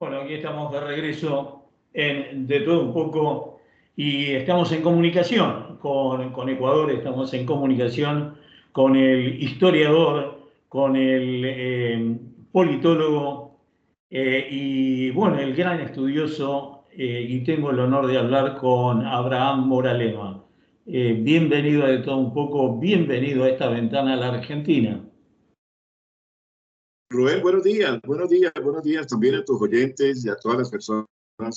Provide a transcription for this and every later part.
Bueno, aquí estamos de regreso en De Todo Un Poco y estamos en comunicación con Ecuador, estamos en comunicación con el historiador, con el politólogo y bueno, el gran estudioso y tengo el honor de hablar con Abraham Moralema. Bienvenido a De Todo Un Poco, bienvenido a esta ventana a la Argentina. Rubén, buenos días también a tus oyentes y a todas las personas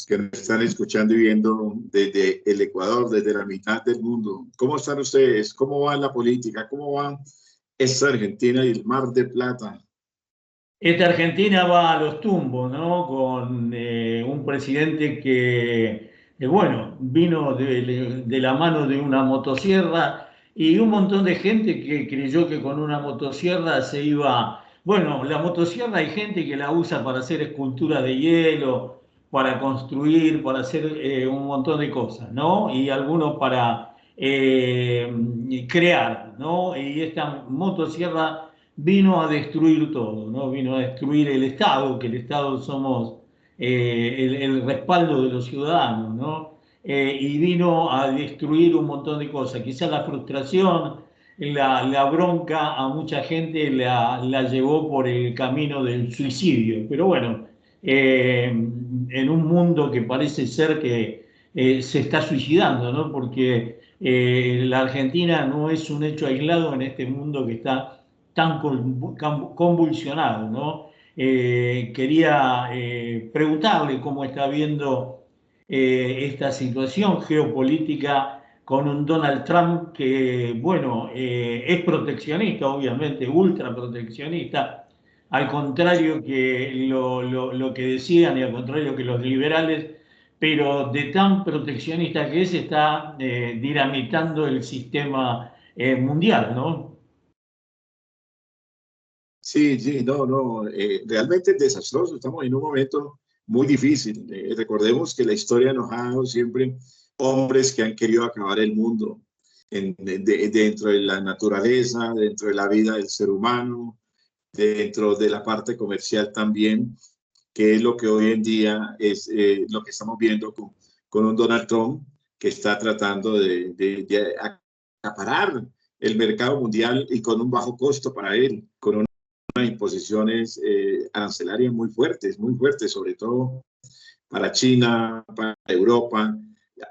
que nos están escuchando y viendo desde el Ecuador, desde la mitad del mundo. ¿Cómo están ustedes? ¿Cómo va la política? ¿Cómo va esta Argentina y el Mar de Plata? Esta Argentina va a los tumbos, ¿no? Con un presidente bueno, vino de la mano de una motosierra y un montón de gente que creyó que con una motosierra se iba. Bueno, la motosierra hay gente que la usa para hacer esculturas de hielo, para construir, para hacer un montón de cosas, ¿no? Y algunos para crear, ¿no? Y esta motosierra vino a destruir todo, ¿no? Vino a destruir el Estado, que el Estado somos el respaldo de los ciudadanos, ¿no? Y vino a destruir un montón de cosas. Quizás la frustración, la bronca a mucha gente la llevó por el camino del suicidio. Pero bueno, en un mundo que parece ser que se está suicidando, ¿no? Porque la Argentina no es un hecho aislado en este mundo que está tan convulsionado, ¿no? Quería preguntarle cómo está viendo esta situación geopolítica con un Donald Trump que, bueno, es proteccionista, obviamente, ultra proteccionista, al contrario que lo que decían y al contrario que los liberales, pero de tan proteccionista que es, está dinamitando el sistema mundial, ¿no? Sí, sí, no, realmente es desastroso. Estamos en un momento muy difícil. Recordemos que la historia nos ha dado siempre hombres que han querido acabar el mundo dentro de la naturaleza, dentro de la vida del ser humano, dentro de la parte comercial también, que es lo que hoy en día es lo que estamos viendo con un Donald Trump que está tratando de acaparar el mercado mundial y con un bajo costo para él, con unas imposiciones arancelarias muy fuertes, sobre todo para China, para Europa.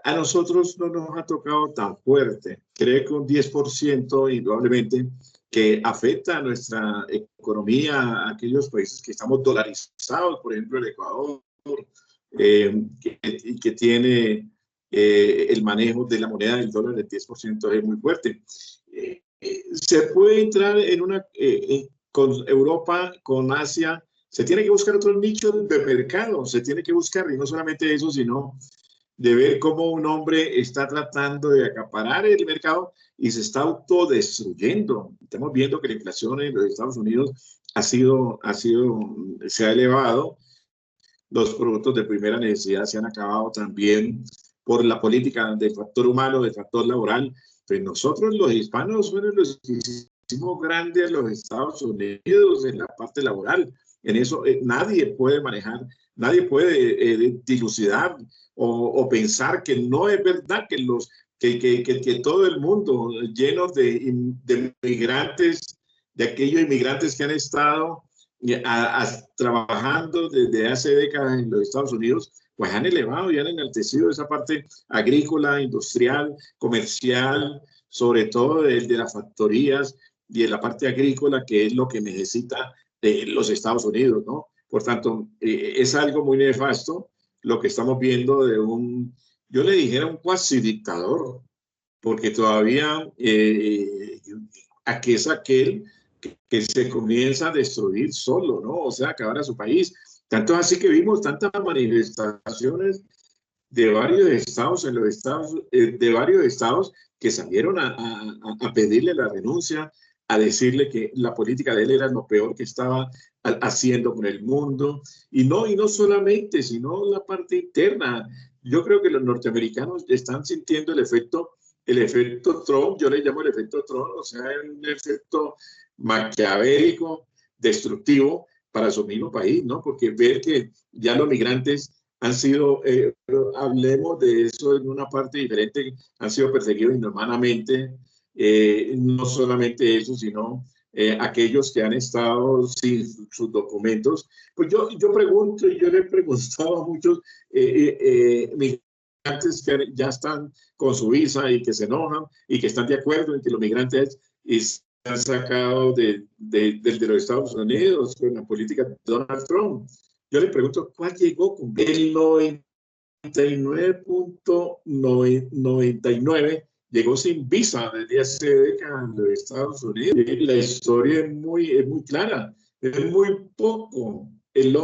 A nosotros no nos ha tocado tan fuerte. Creo que un 10% indudablemente que afecta a nuestra economía, a aquellos países que estamos dolarizados, por ejemplo el Ecuador, que tiene el manejo de la moneda del dólar del 10% es muy fuerte. Se puede entrar en con Europa, con Asia, se tiene que buscar otros nichos de mercado, se tiene que buscar, y no solamente eso, sino de ver cómo un hombre está tratando de acaparar el mercado y se está autodestruyendo. Estamos viendo que la inflación en los Estados Unidos se ha elevado, los productos de primera necesidad se han acabado también por la política del factor humano, del factor laboral. Pues nosotros los hispanos fueron los que hicimos grandes los Estados Unidos en la parte laboral. En eso nadie puede manejar, nadie puede dilucidar o pensar que no es verdad que todo el mundo lleno de migrantes, de aquellos inmigrantes que han estado trabajando desde hace décadas en los Estados Unidos, pues han elevado y han enaltecido esa parte agrícola, industrial, comercial, sobre todo de las factorías y de la parte agrícola, que es lo que necesita los Estados Unidos, ¿no? Por tanto, es algo muy nefasto lo que estamos viendo yo le dijera un cuasi dictador, porque todavía aquí es aquel que se comienza a destruir solo, ¿no? O sea, acabar a su país. Tanto es así que vimos tantas manifestaciones de varios estados, de varios estados que salieron a pedirle la renuncia, a decirle que la política de él era lo peor que estaba haciendo con el mundo. Y no solamente, sino la parte interna. Yo creo que los norteamericanos están sintiendo el efecto Trump, yo le llamo el efecto Trump, o sea, un efecto maquiavélico, destructivo, para su mismo país, ¿no? Porque ver que ya los migrantes han sido, hablemos de eso en una parte diferente, han sido perseguidos inhumanamente, no solamente eso, sino aquellos que han estado sin sus documentos. Pues yo pregunto, y yo le he preguntado a muchos migrantes que ya están con su visa y que se enojan y que están de acuerdo en que los migrantes se han sacado de los Estados Unidos con la política de Donald Trump. Yo le pregunto, ¿cuál llegó con el 99.99 llegó sin visa desde hace décadas en los Estados Unidos? La historia es muy clara. Es muy poco el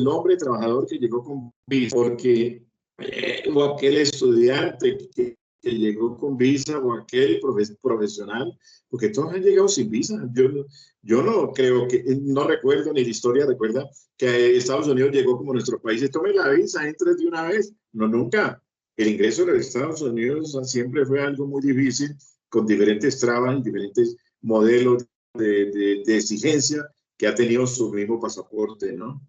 hombre trabajador que llegó con visa, porque o aquel estudiante que llegó con visa o aquel profesional, porque todos han llegado sin visa. Yo no creo que, no recuerdo ni la historia recuerda que Estados Unidos llegó como nuestro país y tome la visa, entre de una vez. No, nunca. El ingreso de los Estados Unidos siempre fue algo muy difícil, con diferentes trabas, diferentes modelos de exigencia que ha tenido su mismo pasaporte, ¿no?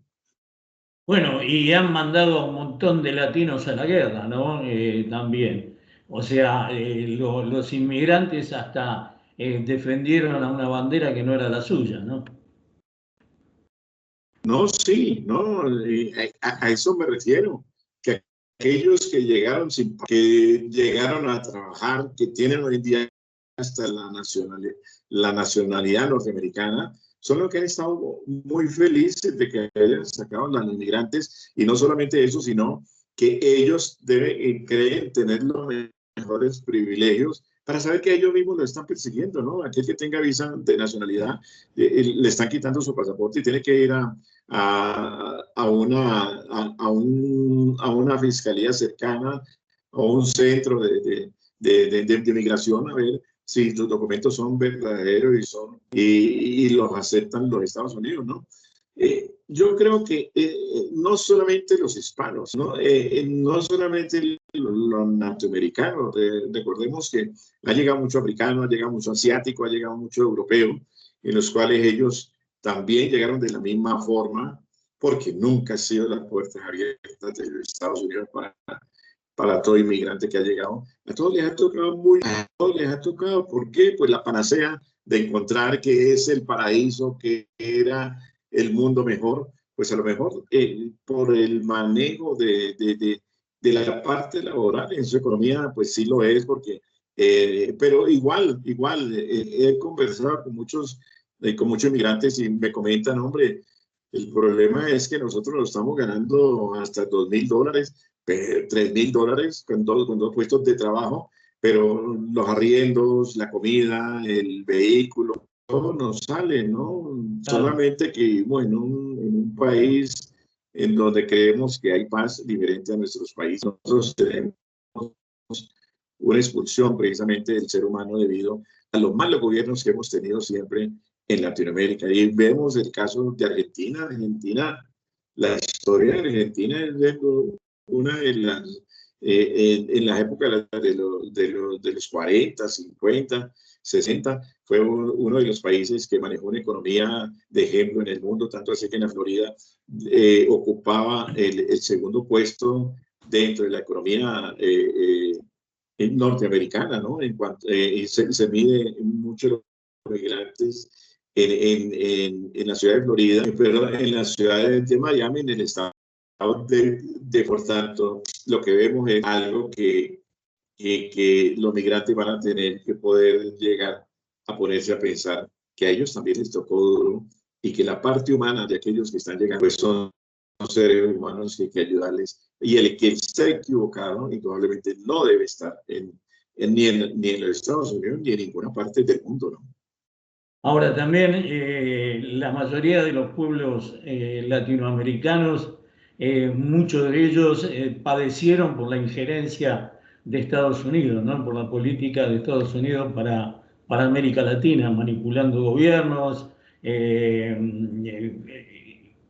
Bueno, y han mandado a un montón de latinos a la guerra, ¿no? También. O sea, los inmigrantes hasta defendieron a una bandera que no era la suya, ¿no? No, sí, no, a eso me refiero, que aquellos que llegaron, que llegaron a trabajar, que tienen hoy en día hasta la nacionalidad norteamericana, son los que han estado muy felices de que hayan sacado a los inmigrantes, y no solamente eso, sino que ellos creen tener los mejores privilegios para saber que ellos mismos lo están persiguiendo, ¿no? Aquel que tenga visa de nacionalidad, le están quitando su pasaporte y tiene que ir a una fiscalía cercana o un centro de migración a ver si los documentos son verdaderos y los aceptan los Estados Unidos, ¿no? Yo creo que no solamente los hispanos, no solamente los norteamericanos, recordemos que ha llegado mucho africano, ha llegado mucho asiático, ha llegado mucho europeo, en los cuales ellos también llegaron de la misma forma, porque nunca han sido las puertas abiertas de los Estados Unidos para todo inmigrante que ha llegado. A todos les ha tocado a todos les ha tocado. ¿Por qué? Pues la panacea de encontrar que es el paraíso, que era el mundo mejor, pues a lo mejor por el manejo de la parte laboral en su economía, pues sí lo es, porque, pero igual, he conversado con muchos inmigrantes y me comentan, hombre, el problema es que nosotros lo estamos ganando hasta $2.000, $3.000 con dos puestos de trabajo, pero los arriendos, la comida, el vehículo, todo nos sale, ¿no? Claro. Solamente que vivimos en un país en donde creemos que hay paz diferente a nuestros países. Nosotros tenemos una expulsión precisamente del ser humano debido a los malos gobiernos que hemos tenido siempre en Latinoamérica. Y vemos el caso de Argentina. La historia de Argentina es una de las, en la época de los 40, 50, 60, fue uno de los países que manejó una economía de ejemplo en el mundo, tanto así que en la Florida ocupaba el segundo puesto dentro de la economía norteamericana, ¿no? En cuanto, y se mide mucho los migrantes en la ciudad de Florida, pero en la ciudad de Miami, en el estado por tanto, lo que vemos es algo que los migrantes van a tener que poder llegar a ponerse a pensar que a ellos también les tocó duro y que la parte humana de aquellos que están llegando pues son seres humanos que hay que ayudarles. Y el que está equivocado indudablemente no debe estar ni en los Estados Unidos ni en ninguna parte del mundo, ¿no? Ahora también la mayoría de los pueblos latinoamericanos, muchos de ellos padecieron por la injerencia de Estados Unidos, ¿no? Por la política de Estados Unidos para América Latina, manipulando gobiernos,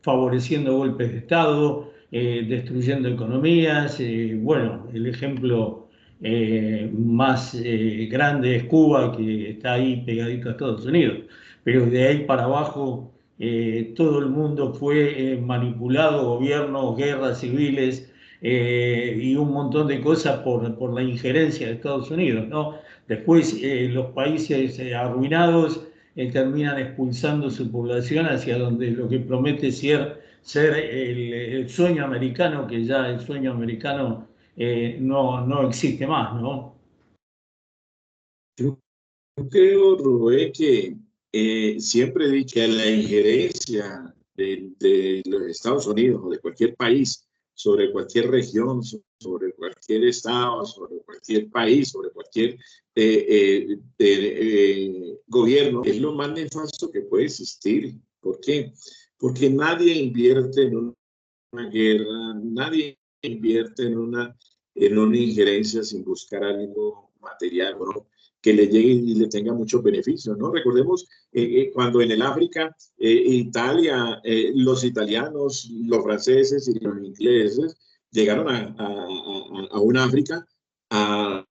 favoreciendo golpes de Estado, destruyendo economías. Bueno, el ejemplo más grande es Cuba, que está ahí pegadito a Estados Unidos. Pero de ahí para abajo todo el mundo fue manipulado, gobiernos, guerras civiles y un montón de cosas por la injerencia de Estados Unidos, ¿no? Después los países arruinados terminan expulsando su población hacia donde lo que promete ser el sueño americano, que ya el sueño americano no existe más, ¿no? Yo creo, Rubén, que siempre he dicho que la injerencia de los Estados Unidos o de cualquier país sobre cualquier región, sobre cualquier estado, sobre cualquier país, sobre cualquier gobierno, es lo más nefasto que puede existir. ¿Por qué? Porque nadie invierte en una guerra, nadie invierte en una injerencia sin buscar algo material, ¿no? Que le llegue y le tenga muchos beneficios, ¿no? Recordemos cuando en el África, Italia, los italianos, los franceses y los ingleses llegaron a un África a,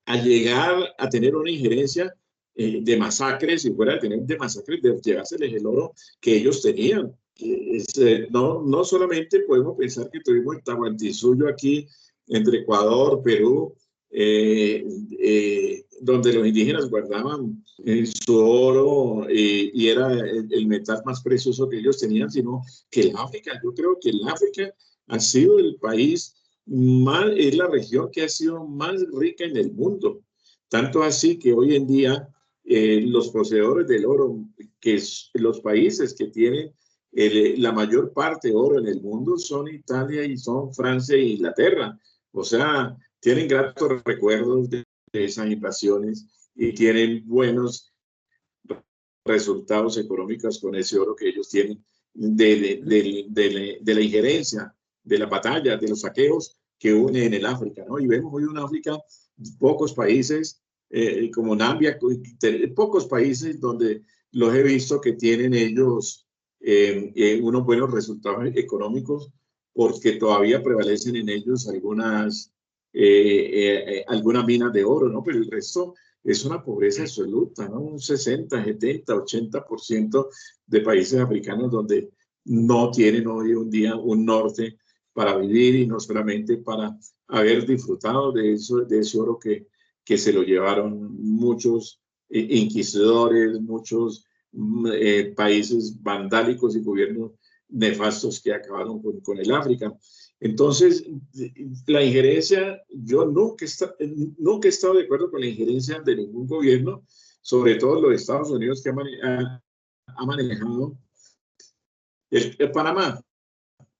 a llegar a tener una injerencia de masacres, y fuera de tener de masacres, de llevárseles el oro que ellos tenían. No solamente podemos pensar que tuvimos el Tahuantinsuyo aquí entre Ecuador, Perú, donde los indígenas guardaban su oro y era el metal más precioso que ellos tenían, sino que el África, yo creo que el África ha sido el país más, es la región que ha sido más rica en el mundo. Tanto así que hoy en día los poseedores del oro, que es, los países que tienen la mayor parte de oro en el mundo son Italia y son Francia e Inglaterra. O sea, tienen gratos recuerdos de esas invasiones y tienen buenos resultados económicos con ese oro que ellos tienen de la injerencia, de la batalla, de los saqueos que une en el África, ¿no? Y vemos hoy en África pocos países como Nambia, pocos países donde los he visto que tienen ellos unos buenos resultados económicos porque todavía prevalecen en ellos algunas minas de oro, ¿no? Pero el resto es una pobreza absoluta, ¿no? Un 60, 70, 80% de países africanos donde no tienen hoy un día un norte para vivir y no solamente para haber disfrutado de ese oro que se lo llevaron muchos inquisidores, muchos países vandálicos y gobiernos nefastos que acabaron con el África. Entonces, la injerencia, yo nunca he estado de acuerdo con la injerencia de ningún gobierno, sobre todo los Estados Unidos que ha manejado el Panamá.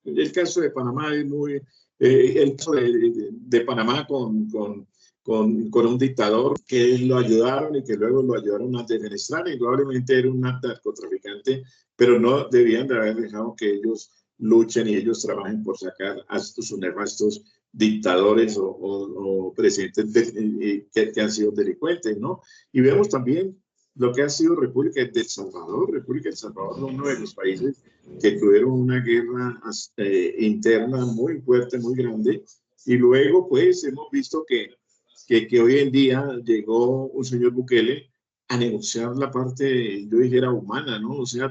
El caso de Panamá es muy... el caso de Panamá con un dictador que lo ayudaron y que luego lo ayudaron a defenestrar y probablemente era un narcotraficante, pero no debían de haber dejado que ellos luchen y ellos trabajen por sacar a sus nefastos dictadores o presidentes que han sido delincuentes, ¿no? Y vemos también lo que ha sido República del Salvador. República del Salvador es uno de los países que tuvieron una guerra interna muy fuerte, muy grande, y luego pues hemos visto que hoy en día llegó un señor Bukele a negociar la parte, yo dijera, humana, ¿no? O sea,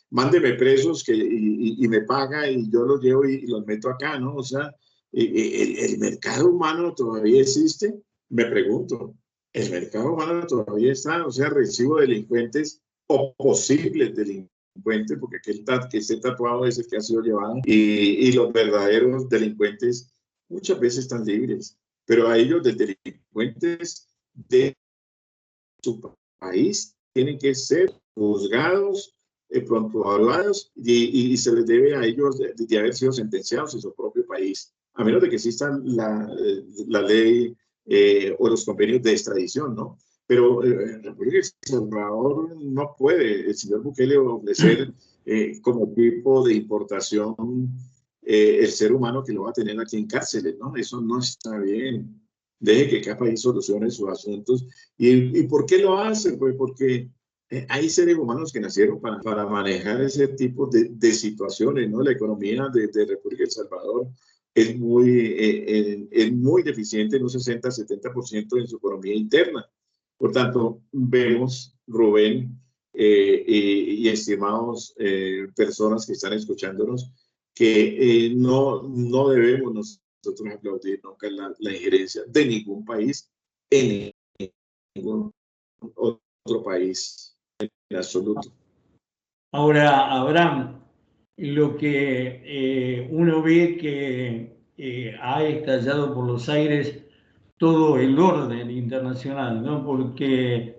mándeme presos y me paga y yo los llevo y los meto acá, ¿no? O sea, el mercado humano todavía existe, me pregunto. El mercado humano todavía está, o sea, recibo delincuentes o posibles delincuentes, porque aquel que esté tatuado es el que ha sido llevado, y los verdaderos delincuentes muchas veces están libres, pero a ellos de delincuentes de su país tienen que ser juzgados, pronto evaluados y se les debe a ellos de haber sido sentenciados en su propio país, a menos de que exista la ley o los convenios de extradición, ¿no? Pero en República de Salvador no puede el señor Bukele ofrecer como tipo de importación el ser humano que lo va a tener aquí en cárceles, ¿no? Eso no está bien. Deje que cada país solucione sus asuntos. ¿Y por qué lo hacen? Pues porque hay seres humanos que nacieron para manejar ese tipo de situaciones, ¿no? La economía de República de El Salvador es muy deficiente en un 60-70% en su economía interna. Por tanto, vemos, Rubén, y estimados personas que están escuchándonos, que no debemos nosotros aplaudir nunca la injerencia de ningún país en ningún otro país en absoluto. Ahora, Abraham, lo que uno ve que ha estallado por los aires todo el orden internacional, ¿no? Porque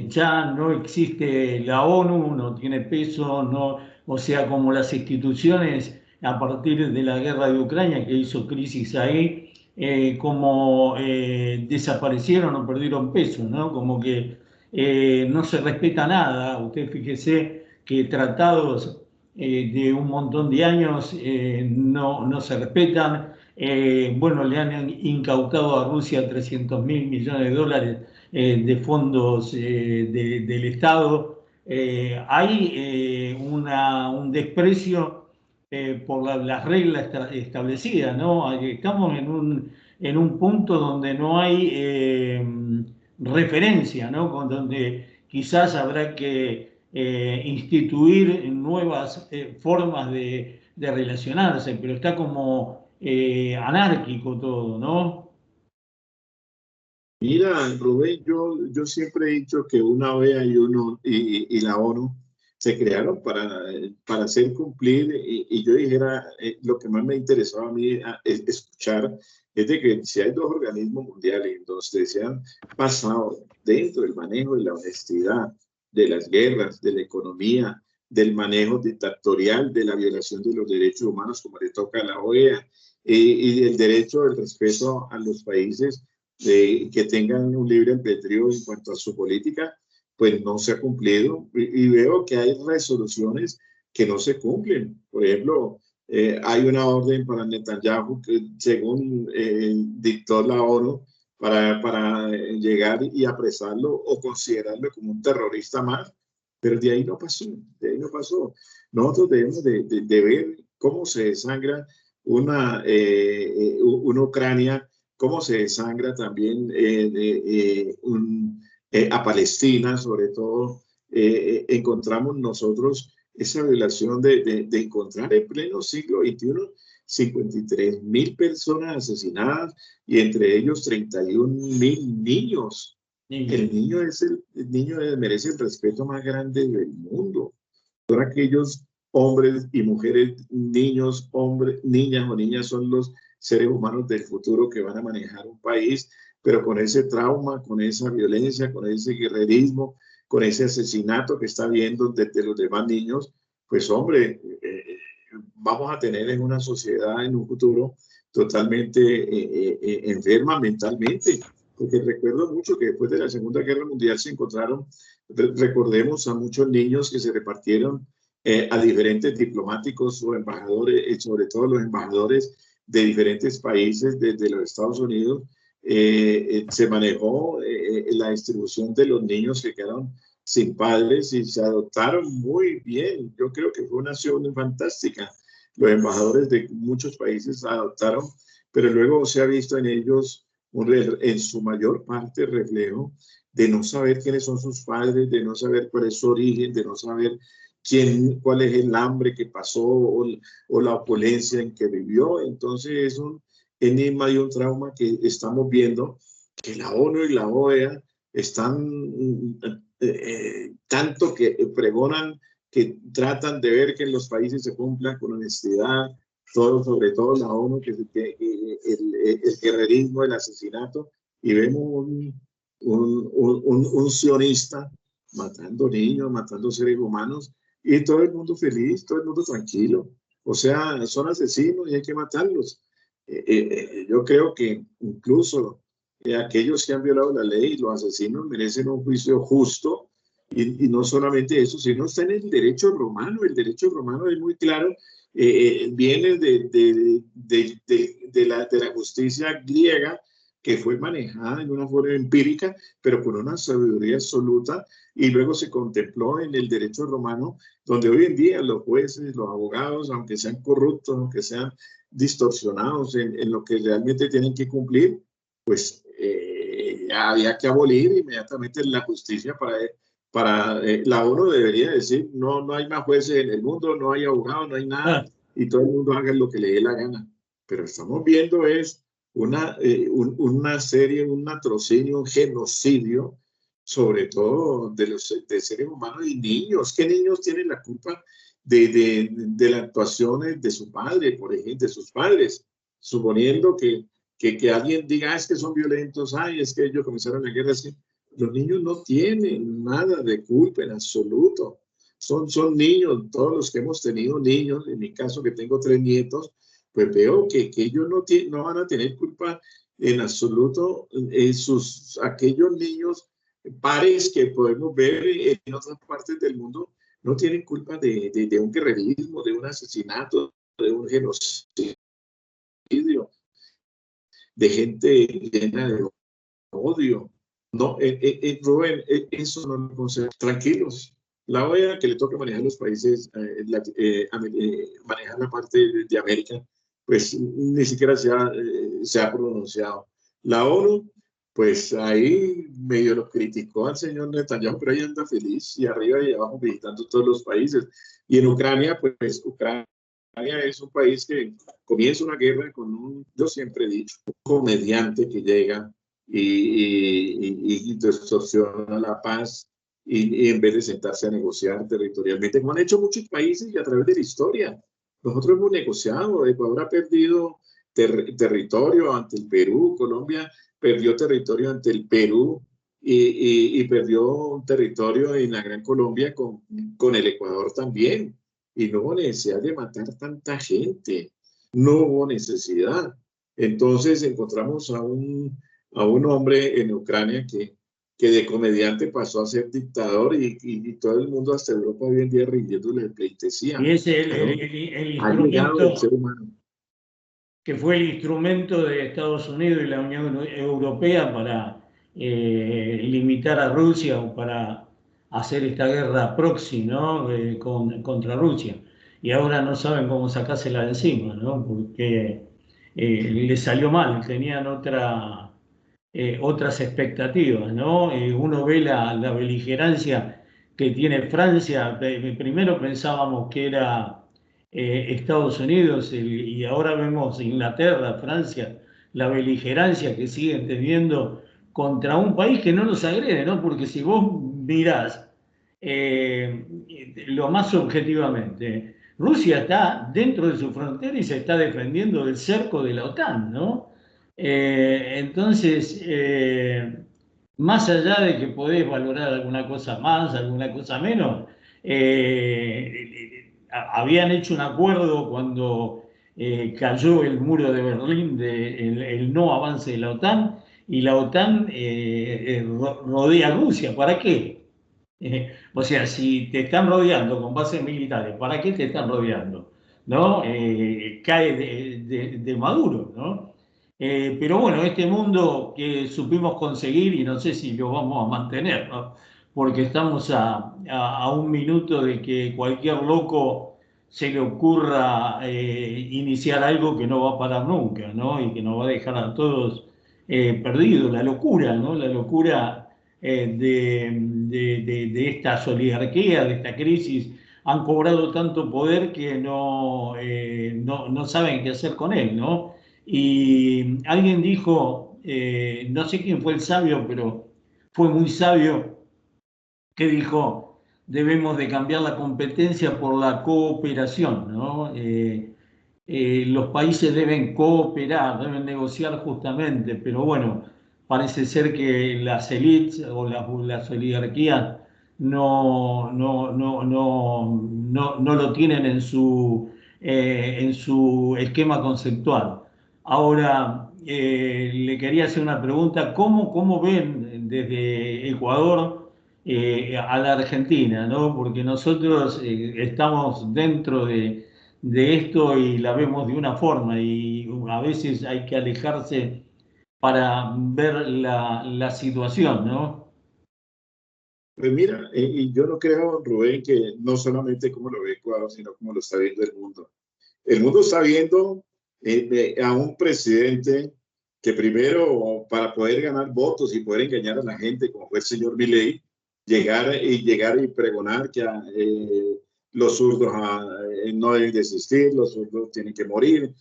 ya no existe la ONU, no tiene peso, no, o sea, como las instituciones a partir de la guerra de Ucrania que hizo crisis ahí, como desaparecieron o perdieron peso, ¿no? Como que no se respeta nada. Usted fíjese que tratados de un montón de años no se respetan. Bueno, le han incautado a Rusia 300.000 millones de dólares de fondos del Estado. Hay un desprecio por las reglas establecidas, ¿no? Estamos en un punto donde no hay referencia, ¿no? Donde quizás habrá que instituir nuevas formas de relacionarse, pero está como anárquico todo, ¿no? Mira, Rubén, yo siempre he dicho que una OEA y la ONU se crearon para hacer cumplir, y yo dijera, lo que más me interesaba a mí escuchar es de que si hay dos organismos mundiales donde se han pasado dentro del manejo de la honestidad, de las guerras, de la economía, del manejo dictatorial, de la violación de los derechos humanos como le toca a la OEA, y del derecho del respeto a los países que tengan un libre albedrío en cuanto a su política, pues no se ha cumplido. Y veo que hay resoluciones que no se cumplen. Por ejemplo, hay una orden para Netanyahu que, según dictó la ONU, para llegar y apresarlo o considerarlo como un terrorista más, pero de ahí no pasó, de ahí no pasó. Nosotros debemos de ver cómo se desangra una Ucrania, cómo se desangra también a Palestina, sobre todo. Encontramos nosotros esa violación de encontrar en pleno siglo XXI 53.000 personas asesinadas y entre ellos 31.000 niños. El niño merece el respeto más grande del mundo. Son aquellos hombres y mujeres, niños, hombres, niñas o niñas, son los seres humanos del futuro que van a manejar un país, pero con ese trauma, con esa violencia, con ese guerrerismo, con ese asesinato que está viendo desde los demás niños, pues hombre, vamos a tener en una sociedad en un futuro totalmente enferma mentalmente. Porque recuerdo mucho que después de la Segunda Guerra Mundial se encontraron, recordemos, a muchos niños que se repartieron a diferentes diplomáticos o embajadores, sobre todo los embajadores de diferentes países, desde los Estados Unidos. Se manejó la distribución de los niños que quedaron sin padres y se adoptaron muy bien. Yo creo que fue una acción fantástica. Los embajadores de muchos países adoptaron, pero luego se ha visto en ellos en su mayor parte reflejo de no saber quiénes son sus padres, de no saber cuál es su origen, de no saber cuál es el hambre que pasó o la opulencia en que vivió. Entonces es un enigma y un trauma que estamos viendo, que la ONU y la OEA están tanto que pregonan, que tratan de ver que en los países se cumplan con honestidad, sobre todo la ONU, el guerrerismo, el asesinato, y vemos un sionista matando niños, matando seres humanos, y todo el mundo feliz, todo el mundo tranquilo. O sea, son asesinos y hay que matarlos. Yo creo que incluso aquellos que han violado la ley, los asesinos, merecen un juicio justo, y no solamente eso, sino está en el derecho romano. El derecho romano es muy claro, viene de la justicia griega, que fue manejada en una forma empírica, pero con una sabiduría absoluta, y luego se contempló en el derecho romano, donde hoy en día los jueces, los abogados, aunque sean corruptos, aunque sean distorsionados en lo que realmente tienen que cumplir, pues había que abolir inmediatamente la justicia para la ONU debería decir, no, no hay más jueces en el mundo, no hay abogados, no hay nada, y todo el mundo haga lo que le dé la gana. Pero estamos viendo es una serie, un atrocinio, un genocidio, sobre todo de seres humanos y niños. ¿Qué niños tienen la culpa de las actuaciones de su padre, por ejemplo, de sus padres? Suponiendo que alguien diga, es que son violentos, ay, es que ellos comenzaron la guerra, así. Los niños no tienen nada de culpa en absoluto. Son niños, todos los que hemos tenido niños, en mi caso que tengo 3 nietos, pues veo que ellos no van a tener culpa en absoluto. Aquellos niños, pares que podemos ver en otras partes del mundo, no tienen culpa de un guerrerismo, de un asesinato, de un genocidio, de gente llena de odio. No, Rubén, eso no lo considero. Tranquilos. La OEA que le toca manejar los países, manejar la parte de América, pues ni siquiera se ha pronunciado. La ONU, pues ahí medio lo criticó al señor Netanyahu, pero ahí anda feliz y arriba y abajo visitando todos los países. Y en Ucrania, pues Ucrania es un país que comienza una guerra con yo siempre he dicho, un comediante que llega y distorsiona la paz y en vez de sentarse a negociar territorialmente, como han hecho muchos países y a través de la historia. Nosotros hemos negociado, Ecuador ha perdido territorio ante el Perú, Colombia perdió territorio ante el Perú y perdió un territorio en la Gran Colombia con el Ecuador también. Y no hubo necesidad de matar tanta gente, no hubo necesidad. Entonces encontramos a un hombre en Ucrania que de comediante pasó a ser dictador y todo el mundo, hasta Europa hoy en día, rindiéndole pleitesía. Y es el instrumento que fue el instrumento de Estados Unidos y la Unión Europea para limitar a Rusia o para hacer esta guerra proxy, ¿no? Contra Rusia. Y ahora no saben cómo sacársela de encima, ¿no? Porque les salió mal, tenían otras expectativas, ¿no? Uno ve la beligerancia que tiene Francia. Primero pensábamos que era Estados Unidos y ahora vemos Inglaterra, Francia, la beligerancia que siguen teniendo contra un país que no los agrede, ¿no? Porque si vos mirás lo más objetivamente, Rusia está dentro de su frontera y se está defendiendo del cerco de la OTAN, ¿no? Entonces, más allá de que podés valorar alguna cosa más, alguna cosa menos, habían hecho un acuerdo cuando cayó el muro de Berlín el no avance de la OTAN y la OTAN rodea a Rusia. ¿Para qué? O sea, si te están rodeando con bases militares, ¿para qué te están rodeando? ¿No? Cae de Maduro, ¿no? Pero bueno, este mundo que supimos conseguir y no sé si lo vamos a mantener, ¿no? Porque estamos a un minuto de que cualquier loco se le ocurra iniciar algo que no va a parar nunca, ¿no? Y que nos va a dejar a todos perdidos. La locura, ¿no? La locura de estas oligarquías, de esta crisis, han cobrado tanto poder que no saben qué hacer con él, ¿no? Y alguien dijo, no sé quién fue el sabio, pero fue muy sabio, que dijo, debemos de cambiar la competencia por la cooperación, ¿no? Los países deben cooperar, deben negociar justamente, pero bueno, parece ser que las élites o las oligarquías no lo tienen en su esquema conceptual. Ahora, le quería hacer una pregunta, ¿cómo ven desde Ecuador a la Argentina, ¿no? Porque nosotros estamos dentro de esto y la vemos de una forma y a veces hay que alejarse para ver la situación, ¿no? Pues mira, y yo no creo, Rubén, que no solamente como lo ve Ecuador, sino como lo está viendo el mundo. El mundo está viendo a un presidente que primero, para poder ganar votos y poder engañar a la gente, como fue el señor Milei, llegar y pregonar que los zurdos no deben de existir, los zurdos tienen que morir,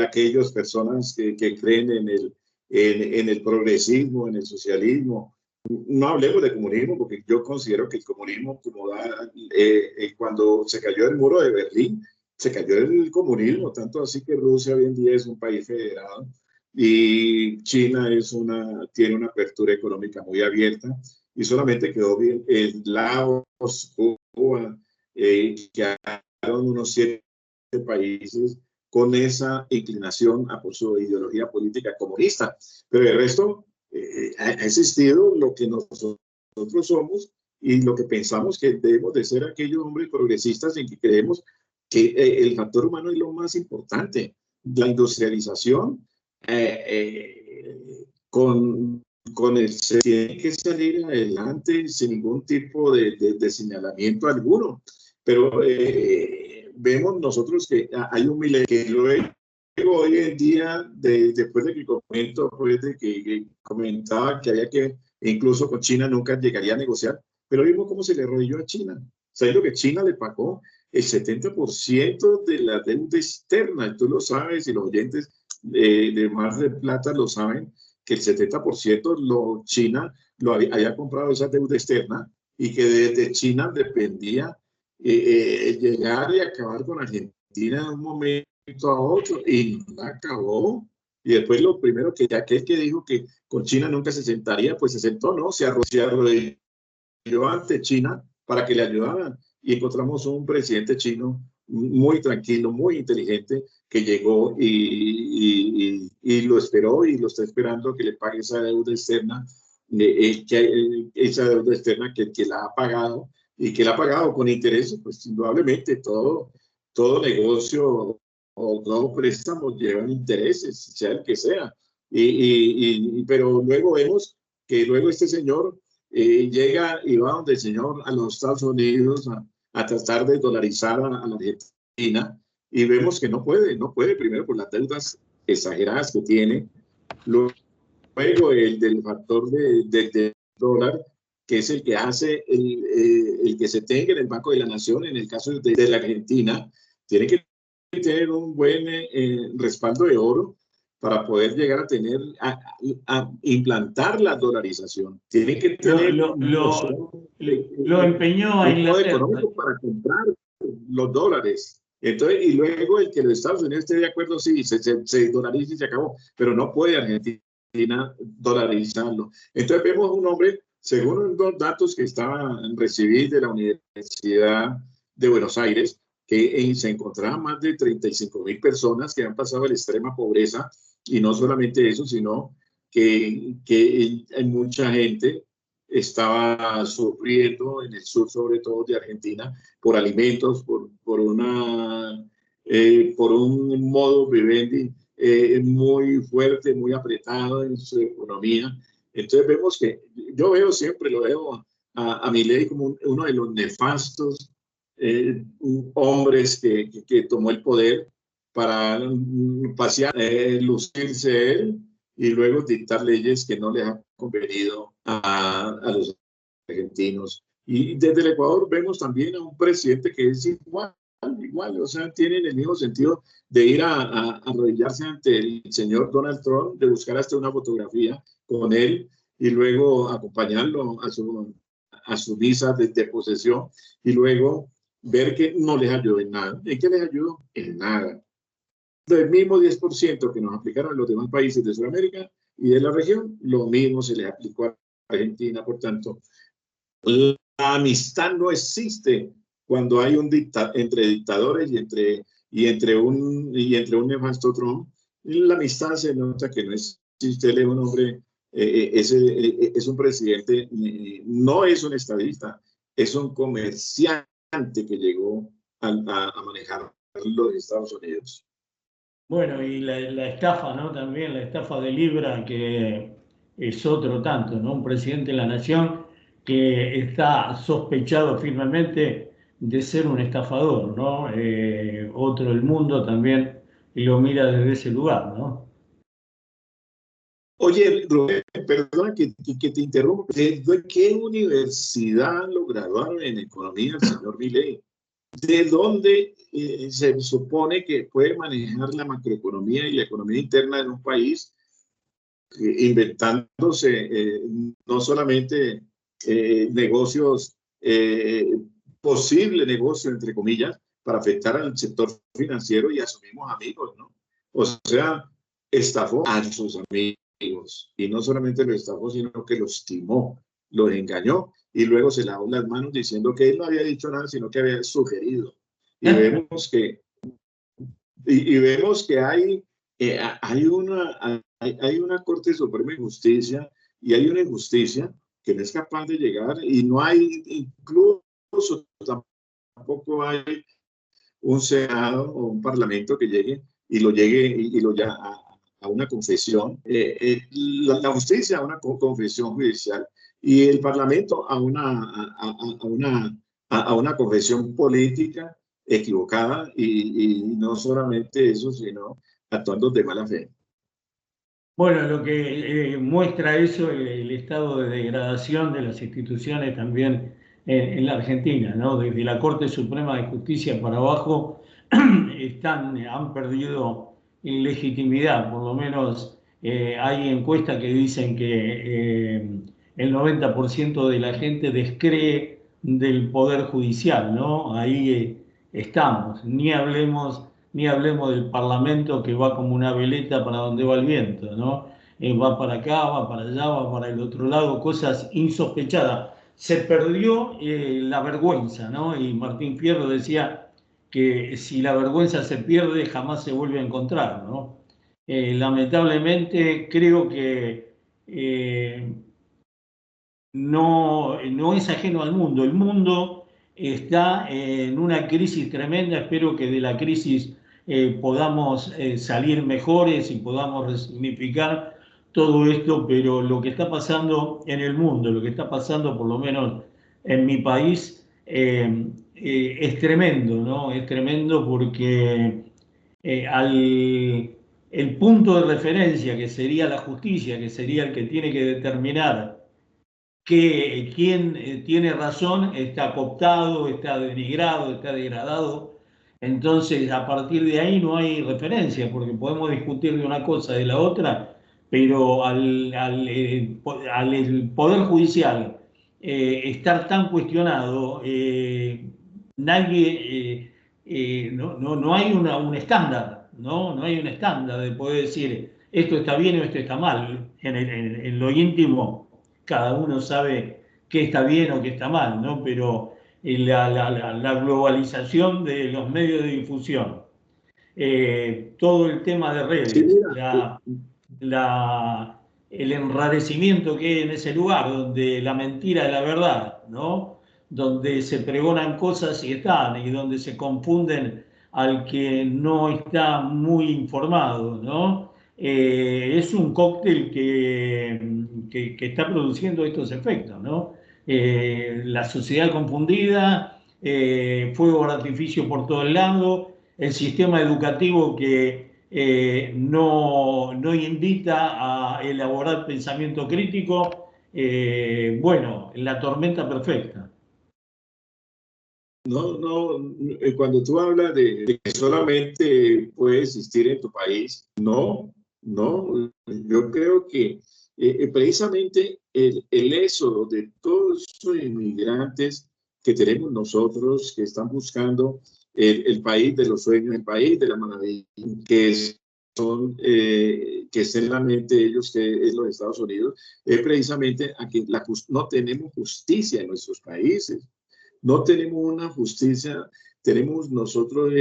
aquellas personas que creen en el progresismo, en el socialismo. No hablemos de comunismo, porque yo considero que el comunismo, cuando se cayó el muro de Berlín, se cayó el comunismo, tanto así que Rusia hoy en día es un país federado y China tiene una apertura económica muy abierta y solamente quedó bien Laos, Cuba, quedaron unos 7 países con esa inclinación a por su ideología política comunista, pero el resto ha existido lo que nosotros somos y lo que pensamos que debemos de ser aquellos hombres progresistas en que creemos que el factor humano es lo más importante. La industrialización se tiene que salir adelante sin ningún tipo de señalamiento alguno. Pero vemos nosotros que hay un milenio que luego hoy en día, después de que comento, pues de que comentaba que había que, incluso con China nunca llegaría a negociar, pero vimos cómo se le arrodilló a China. Sabiendo que China le pagó el 70% de la deuda externa. Tú lo sabes y los oyentes de Mar del Plata lo saben, que el 70% China había comprado esa deuda externa y que desde China dependía llegar y acabar con Argentina en un momento a otro y no acabó. Y después lo primero que aquel que dijo que con China nunca se sentaría, pues se sentó, ¿no? Se arrodilló ante China para que le ayudaran. Y encontramos un presidente chino muy tranquilo, muy inteligente, que llegó y lo esperó y lo está esperando que le pague esa deuda externa, esa deuda externa que la ha pagado y que la ha pagado con intereses, pues indudablemente todo negocio o todo préstamo llevan intereses, sea el que sea. Pero luego vemos que luego este señor llega y va donde el señor a los Estados Unidos a tratar de dolarizar a la Argentina y vemos que no puede primero por las deudas exageradas que tiene, luego el del factor del dólar, que es el que hace el que se tenga en el Banco de la Nación, en el caso de la Argentina, tiene que tener un buen respaldo de oro para poder llegar a tener, a implantar la dolarización. Tiene que Lo, tener lo, lo, lo empeñó a un modo Inglaterra. económico para comprar los dólares. Entonces, y luego el que los Estados Unidos esté de acuerdo, sí, se dolariza y se acabó, pero no puede Argentina dolarizarlo. Entonces vemos un hombre, según los datos que estaban recibidos de la Universidad de Buenos Aires, que se encontraban más de 35.000 personas que han pasado a la extrema pobreza, y no solamente eso, sino que hay mucha gente estaba sufriendo en el sur, sobre todo de Argentina, por alimentos, por un modo vivendi muy fuerte, muy apretado en su economía. Entonces vemos que, yo veo siempre, lo veo a Milei como uno de los nefastos hombres que tomó el poder para pasear, lucirse él y luego dictar leyes que no les han convenido a los argentinos. Y desde el Ecuador vemos también a un presidente que es igual, o sea, tienen el mismo sentido de ir a arrodillarse ante el señor Donald Trump, de buscar hasta una fotografía con él y luego acompañarlo a su visa de posesión y luego ver que no les ayudó en nada. ¿En qué les ayudó? En nada. Del mismo 10% que nos aplicaron los demás países de Sudamérica y de la región, lo mismo se les aplicó a Argentina. Por tanto, la amistad no existe cuando hay entre dictadores y entre un nefasto Trump. La amistad se nota que no existe. Él es un hombre, es un presidente, no es un estadista, es un comerciante que llegó a manejar los Estados Unidos. Bueno, y la estafa, ¿no? También la estafa de Libra, que es otro tanto, ¿no? Un presidente de la nación que está sospechado firmemente de ser un estafador, ¿no? Otro del mundo también lo mira desde ese lugar, ¿no? Oye, Rubén, perdona que te interrumpa. ¿De qué universidad lo graduaron en economía el señor Milei? ¿De dónde se supone que puede manejar la macroeconomía y la economía interna de un país, inventándose no solamente negocios, posible negocio, entre comillas, para afectar al sector financiero y a sus mismos amigos, ¿no? O sea, estafó a sus amigos y no solamente los estafó, sino que los timó, los engañó y luego se lavó las manos diciendo que él no había dicho nada, sino que había sugerido. Y vemos que vemos que hay una Corte Suprema de Justicia y hay una injusticia que no es capaz de llegar y no hay, incluso tampoco hay un Senado o un Parlamento que llegue y lo lleve a una confesión, la justicia a una confesión judicial y el Parlamento a una confesión política equivocada y no solamente eso, sino actuando de mala fe. Bueno, lo que muestra eso el estado de degradación de las instituciones también en la Argentina, ¿no? Desde la Corte Suprema de Justicia para abajo han perdido legitimidad, por lo menos hay encuestas que dicen que el 90% de la gente descree del Poder Judicial, ¿no? Ahí estamos, ni hablemos del Parlamento que va como una veleta para donde va el viento, ¿no? Va para acá, va para allá, va para el otro lado, cosas insospechadas. Se perdió la vergüenza, ¿no? Y Martín Fierro decía que si la vergüenza se pierde, jamás se vuelve a encontrar, ¿no? Lamentablemente creo que no es ajeno al mundo. El mundo está en una crisis tremenda. Espero que de la crisis podamos salir mejores y podamos resignificar todo esto, pero lo que está pasando en el mundo, lo que está pasando por lo menos en mi país, es tremendo, ¿no? Es tremendo porque el punto de referencia, que sería la justicia, que sería el que tiene que determinar que quien tiene razón está cooptado, está denigrado, está degradado. Entonces, a partir de ahí no hay referencia, porque podemos discutir de una cosa, de la otra, pero al el Poder Judicial estar tan cuestionado, no hay un estándar, ¿no? No hay un estándar de poder decir esto está bien o esto está mal. En lo íntimo cada uno sabe qué está bien o qué está mal, ¿no? Pero la globalización de los medios de difusión, todo el tema de Sí, redes, mira, el enrarecimiento que hay en ese lugar, donde la mentira es la verdad, ¿no? Donde se pregonan cosas y están, y donde se confunden al que no está muy informado, ¿no? Es un cóctel que está produciendo estos efectos, ¿no? La sociedad confundida, fuego de artificio por todos lados, el sistema educativo que no invita a elaborar pensamiento crítico, bueno, la tormenta perfecta. cuando tú hablas de que solamente puede existir en tu país, no, yo creo que precisamente el éxodo de todos esos inmigrantes que tenemos nosotros, que están buscando el país de los sueños, el país de la maravilla, que estén en la mente de ellos, que es los Estados Unidos, es precisamente a que no tenemos justicia en nuestros países. No tenemos una justicia, tenemos nosotros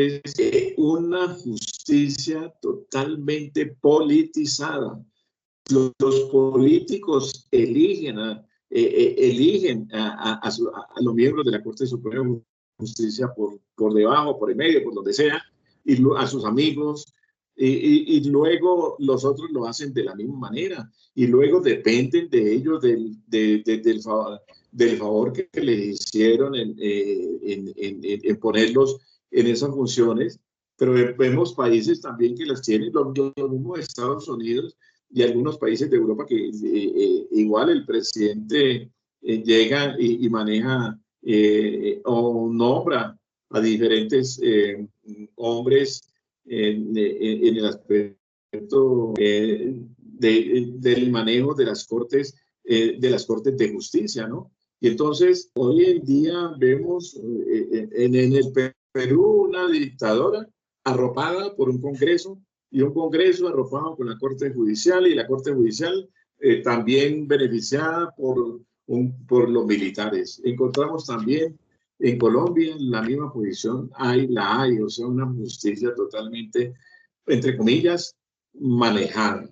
una justicia totalmente politizada. Los políticos eligen a los miembros de la Corte Suprema de Justicia por debajo, por el medio, por donde sea, y a sus amigos, y luego los otros lo hacen de la misma manera y luego dependen de ellos del favor que les hicieron en ponerlos en esas funciones. Pero vemos países también que las tienen, los mismos Estados Unidos y algunos países de Europa que igual el presidente llega y maneja o nombra a diferentes hombres en el aspecto del manejo de las cortes de justicia, ¿no? Y entonces, hoy en día vemos en el Perú una dictadora arropada por un Congreso y un Congreso arropado con la Corte Judicial y la Corte Judicial también beneficiada por los militares. Encontramos también en Colombia la misma posición, la hay, o sea, una justicia totalmente, entre comillas, manejada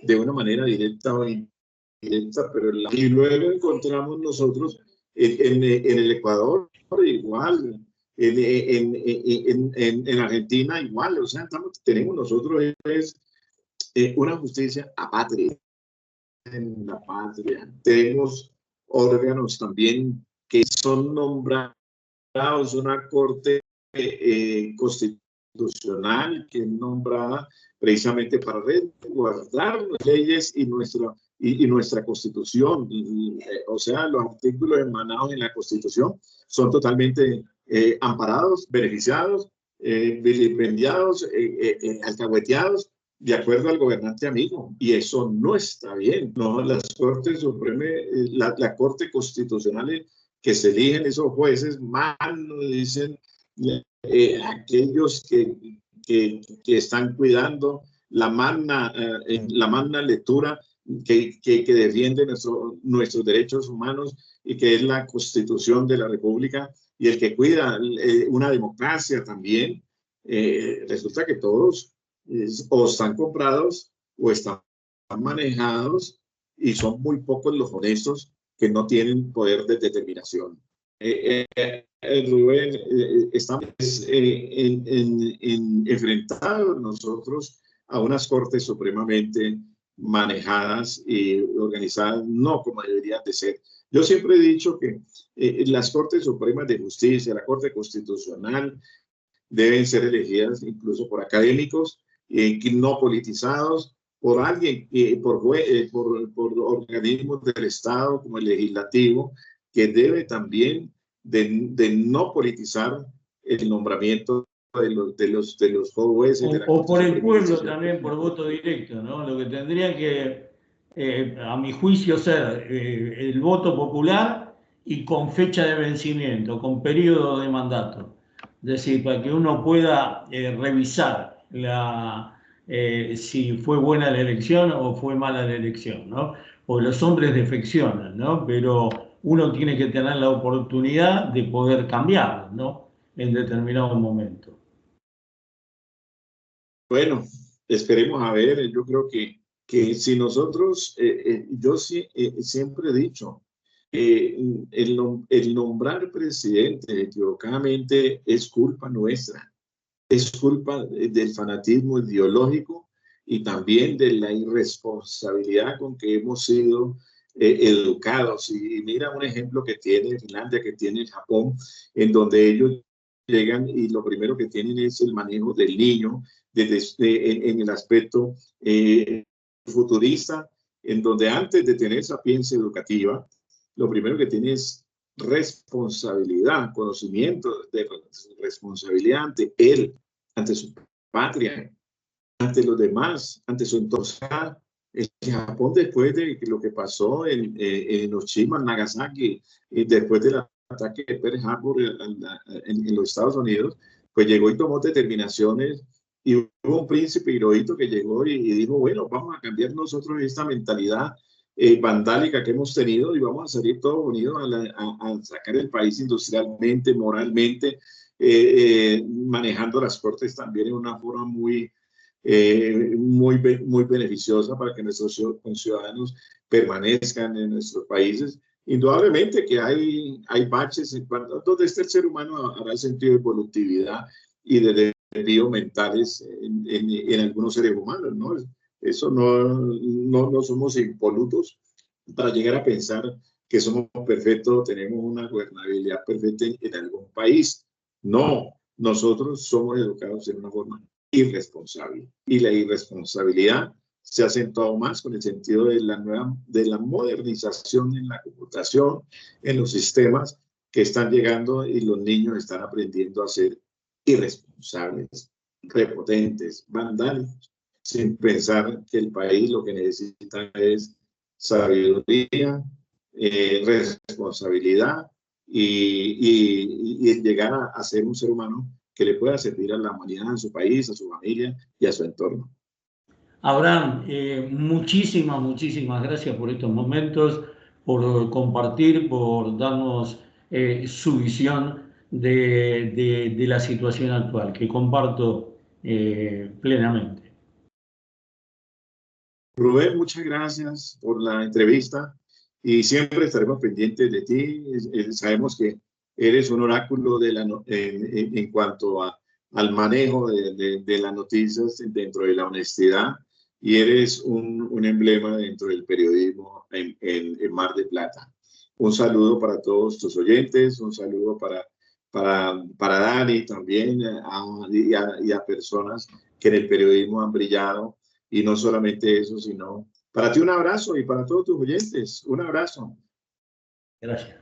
de una manera directa o indirecta, pero y luego encontramos nosotros en el Ecuador igual, en Argentina igual, o sea, tenemos nosotros una justicia apátrida en la patria. Tenemos órganos también que son nombrados, una corte constitucional que es nombrada precisamente para resguardar las leyes y nuestra constitución. O sea, los artículos emanados en la constitución son totalmente amparados, beneficiados, vilipendiados, alcahueteados de acuerdo al gobernante amigo, y eso no está bien. No, las Cortes Supremas, la Corte Constitucional que se eligen esos jueces, mal dicen aquellos que están cuidando la magna lectura que defiende nuestros derechos humanos y que es la Constitución de la República, y el que cuida una democracia también. Resulta que todos o están comprados o están manejados, y son muy pocos los honestos que no tienen poder de determinación. Rubén, estamos enfrentados nosotros a unas cortes supremamente manejadas y organizadas, no como deberían de ser. Yo siempre he dicho que las Cortes Supremas de Justicia, la Corte Constitucional, deben ser elegidas incluso por académicos, no politizados, por alguien, por organismos del Estado como el legislativo, que debe también de no politizar el nombramiento de los jueces. O por el pueblo también, por voto directo, ¿no? Lo que tendría que, a mi juicio, ser el voto popular y con fecha de vencimiento, con periodo de mandato. Es decir, para que uno pueda revisar si fue buena la elección o fue mala la elección, ¿no? Porque los hombres defeccionan, ¿no? Pero uno tiene que tener la oportunidad de poder cambiarlo, ¿no? En determinado momento. Bueno, esperemos a ver. Yo creo que si nosotros, yo siempre he dicho, el nombrar presidente equivocadamente es culpa nuestra, es culpa del fanatismo ideológico y también de la irresponsabilidad con que hemos sido educados. Y mira un ejemplo que tiene Finlandia, que tiene Japón, en donde ellos llegan y lo primero que tienen es el manejo del niño en el aspecto futurista, en donde antes de tener sapiencia educativa, lo primero que tiene es responsabilidad, conocimiento de responsabilidad ante él, ante su patria, ante los demás, ante su entorno. El Japón, después de lo que pasó en Hiroshima, Nagasaki, y después del ataque de Pearl Harbor en los Estados Unidos, pues llegó y tomó determinaciones, y hubo un príncipe Hirohito que llegó y dijo, bueno, vamos a cambiar nosotros esta mentalidad vandálica que hemos tenido y vamos a salir todos unidos a sacar el país industrialmente, moralmente, manejando las cortes también en una forma muy beneficiosa para que nuestros ciudadanos permanezcan en nuestros países. Indudablemente que hay baches donde el ser humano habrá sentido de productividad y de desvíos mentales en algunos seres humanos, ¿no? Eso no somos impolutos para llegar a pensar que somos perfectos, tenemos una gobernabilidad perfecta en algún país. No, nosotros somos educados de una forma irresponsable y la irresponsabilidad se ha acentuado más con el sentido de la modernización en la computación, en los sistemas que están llegando y los niños están aprendiendo a ser irresponsables, prepotentes, vandálicos, sin pensar que el país lo que necesita es sabiduría, responsabilidad y llegar a ser un ser humano que le pueda servir a la humanidad, a su país, a su familia y a su entorno. Abraham, muchísimas gracias por estos momentos, por compartir, por darnos su visión de la situación actual, que comparto plenamente. Rubén, muchas gracias por la entrevista y siempre estaremos pendientes de ti. Sabemos que eres un oráculo en cuanto al manejo de las noticias dentro de la honestidad y eres un emblema dentro del periodismo en Mar del Plata. Un saludo para todos tus oyentes, un saludo para Dani también y a personas que en el periodismo han brillado. Y no solamente eso, sino para ti un abrazo y para todos tus oyentes, un abrazo. Gracias.